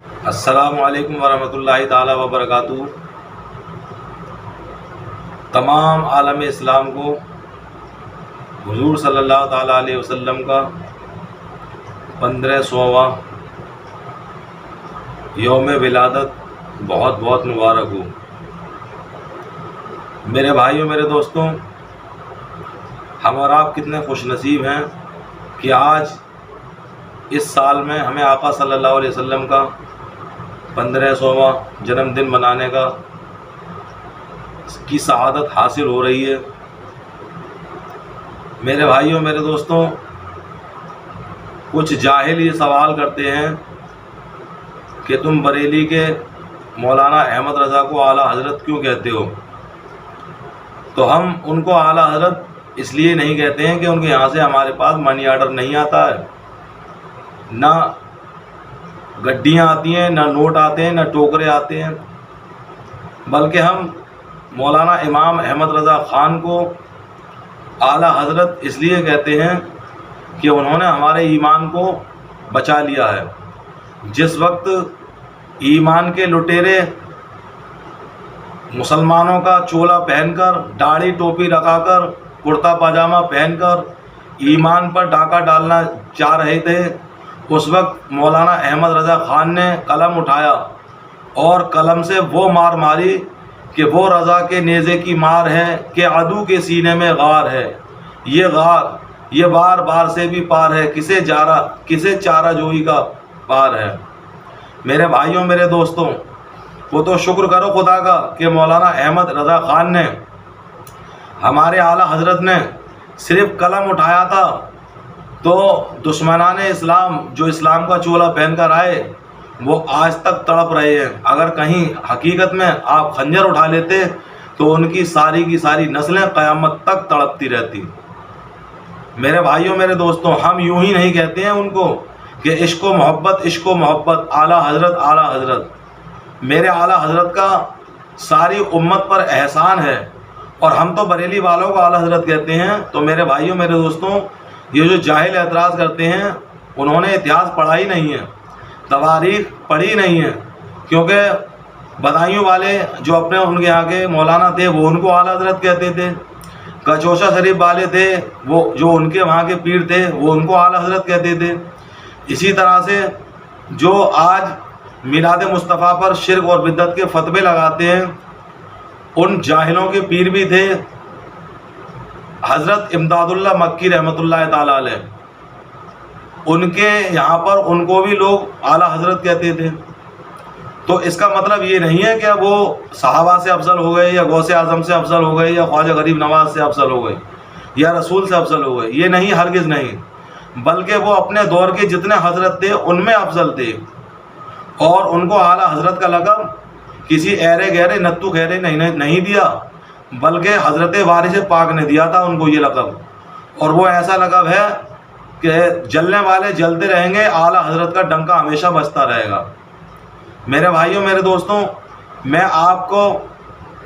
السلام علیکم ورحمۃ اللہ تعالیٰ وبرکاتہ۔ تمام عالم اسلام کو حضور صلی اللہ تعالیٰ علیہ وسلم کا 1500واں یوم ولادت بہت بہت مبارک ہو۔ میرے بھائیوں، میرے دوستوں، ہم اور آپ کتنے خوش نصیب ہیں کہ آج اس سال میں ہمیں آقا صلی اللہ علیہ وسلم کا 1500واں جنم دن منانے کی سعادت حاصل ہو رہی ہے۔ میرے بھائیوں، میرے دوستوں، کچھ جاہل یہ سوال کرتے ہیں کہ تم بریلی کے مولانا احمد رضا کو اعلیٰ حضرت کیوں کہتے ہو؟ تو ہم ان کو اعلیٰ حضرت اس لیے نہیں کہتے ہیں کہ ان کے یہاں سے ہمارے پاس منی آرڈر نہیں آتا ہے، نہ گڈیاں آتی ہیں، نہ نوٹ آتے ہیں، نہ ٹوکرے آتے ہیں، بلکہ ہم مولانا امام احمد رضا خان کو اعلیٰ حضرت اس لیے کہتے ہیں کہ انہوں نے ہمارے ایمان کو بچا لیا ہے۔ جس وقت ایمان کے لٹیرے مسلمانوں کا چولا پہن کر، داڑھی ٹوپی لگا کر، کرتا پاجامہ پہن کر ایمان پر ڈاکہ ڈالنا چاہ رہے تھے، اس وقت مولانا احمد رضا خان نے قلم اٹھایا اور قلم سے وہ مار ماری کہ وہ رضا کے نیزے کی مار ہے کہ عدو کے سینے میں غار ہے، یہ غار یہ بار بار سے بھی پار ہے، کسے چارہ جوئی کا پار ہے۔ میرے بھائیوں، میرے دوستوں، وہ تو شکر کرو خدا کا کہ مولانا احمد رضا خان نے، ہمارے اعلیٰ حضرت نے صرف قلم اٹھایا تھا تو دشمنان اسلام جو اسلام کا چولا پہن کر آئے وہ آج تک تڑپ رہے ہیں۔ اگر کہیں حقیقت میں آپ خنجر اٹھا لیتے تو ان کی ساری نسلیں قیامت تک تڑپتی رہتی۔ میرے بھائیوں، میرے دوستوں، ہم یوں ہی نہیں کہتے ہیں ان کو کہ عشق و محبت اعلیٰ حضرت۔ میرے اعلیٰ حضرت کا ساری امت پر احسان ہے اور ہم تو بریلی والوں کو اعلیٰ حضرت کہتے ہیں۔ تو میرے بھائیوں، میرے دوستوں، یہ جو جاہل اعتراض کرتے ہیں انہوں نے اتہاس پڑھا ہی نہیں ہے، تواریخ پڑھی نہیں ہے، کیونکہ بدایوں والے جو اپنے ان کے یہاں کے مولانا تھے وہ ان کو اعلیٰ حضرت کہتے تھے، کچوشا شریف والے تھے وہ جو ان کے وہاں کے پیر تھے وہ ان کو اعلیٰ حضرت کہتے تھے۔ اسی طرح سے جو آج میلاد مصطفیٰ پر شرک اور بدعت کے فتوے لگاتے ہیں ان جاہلوں کے پیر بھی تھے حضرت امداد اللہ مکی رحمۃ اللہ تعالیٰ علیہ، ان کے یہاں پر ان کو بھی لوگ اعلیٰ حضرت کہتے تھے۔ تو اس کا مطلب یہ نہیں ہے کہ وہ صحابہ سے افضل ہو گئے یا غوث اعظم سے افضل ہو گئے یا خواجہ غریب نواز سے افضل ہو گئے یا رسول سے افضل ہو گئے، یہ نہیں، ہرگز نہیں، بلکہ وہ اپنے دور کے جتنے حضرت تھے ان میں افضل تھے، اور ان کو اعلیٰ حضرت کا لقب کسی ایرے گہرے نتو خیرے نہیں دیا، بلکہ حضرت وارث پاک نے دیا تھا ان کو یہ لقب، اور وہ ایسا لقب ہے کہ جلنے والے جلتے رہیں گے، اعلیٰ حضرت کا ڈنکا ہمیشہ بجتا رہے گا۔ میرے بھائیوں، میرے دوستوں، میں آپ کو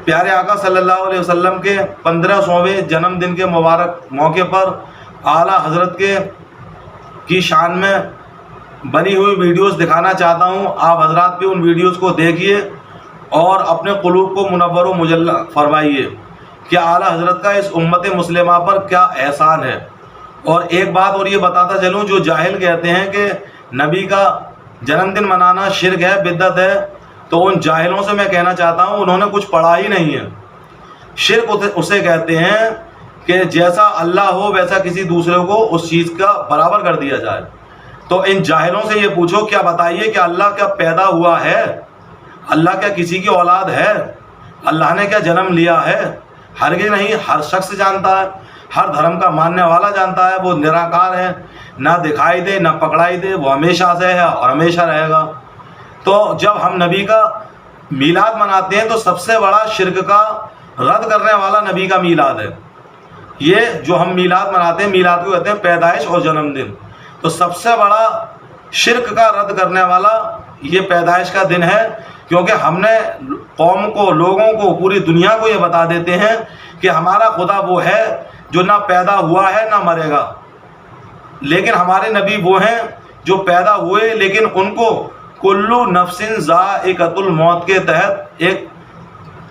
پیارے آقا صلی اللہ علیہ وسلم کے 1500ویں جنم دن کے مبارک موقع پر اعلیٰ حضرت کی شان میں بنی ہوئی ویڈیوز دکھانا چاہتا ہوں۔ آپ حضرات بھی ان ویڈیوز کو دیکھیے اور اپنے قلوب کو منور و مجلہ فرمائیے کہ اعلیٰ حضرت کا اس امت مسلمہ پر کیا احسان ہے۔ اور ایک بات اور یہ بتاتا چلوں، جو جاہل کہتے ہیں کہ نبی کا جنم دن منانا شرک ہے، بدعت ہے، تو ان جاہلوں سے میں کہنا چاہتا ہوں انہوں نے کچھ پڑھا ہی نہیں ہے۔ شرک اسے کہتے ہیں کہ جیسا اللہ ہو ویسا کسی دوسرے کو اس چیز کا برابر کر دیا جائے۔ تو ان جاہلوں سے یہ پوچھو، کیا بتائیے کہ اللہ کیا پیدا ہوا ہے؟ اللہ کیا کسی کی اولاد ہے؟ اللہ نے کیا جنم لیا ہے؟ ہرگز نہیں۔ ہر شخص جانتا ہے، ہر دھرم کا ماننے والا جانتا ہے وہ نراکار ہے، نہ دکھائی دے نہ پکڑائی دے، وہ ہمیشہ سے ہے اور ہمیشہ رہے گا۔ تو جب ہم نبی کا میلاد مناتے ہیں تو سب سے بڑا شرک کا رد کرنے والا نبی کا میلاد ہے۔ یہ جو ہم میلاد مناتے ہیں، میلاد کو کہتے ہیں پیدائش اور جنم دن، تو سب سے بڑا شرک کا رد کرنے والا یہ پیدائش کا دن ہے، کیونکہ ہم نے قوم کو، لوگوں کو، پوری دنیا کو یہ بتا دیتے ہیں کہ ہمارا خدا وہ ہے جو نہ پیدا ہوا ہے نہ مرے گا، لیکن ہمارے نبی وہ ہیں جو پیدا ہوئے لیکن ان کو کلو نفس ذائقۃ الموت کے تحت ایک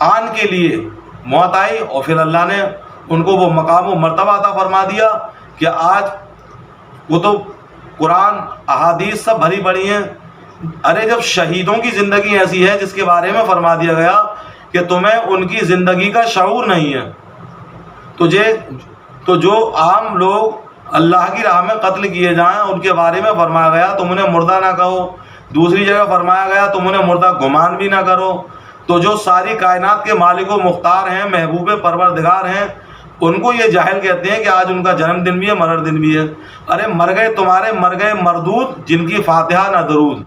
آن کے لیے موت آئی، اور پھر اللہ نے ان کو وہ مقام و مرتبہ عطا فرما دیا کہ آج وہ تو قرآن احادیث سب بھری پڑی ہیں۔ ارے جب شہیدوں کی زندگی ایسی ہے جس کے بارے میں فرما دیا گیا کہ تمہیں ان کی زندگی کا شعور نہیں ہے، تو جو عام لوگ اللہ کی راہ میں قتل کیے جائیں ان کے بارے میں فرمایا گیا تم انہیں مردہ نہ کہو، دوسری جگہ فرمایا گیا تم انہیں مردہ گمان بھی نہ کرو۔ تو جو ساری کائنات کے مالک و مختار ہیں، محبوب پروردگار ہیں، ان کو یہ جاہل کہتے ہیں کہ آج ان کا جنم دن بھی ہے، مرر دن بھی ہے۔ ارے مر گئے تمہارے، مر گئے مردود جن کی فاتحہ نہ درود۔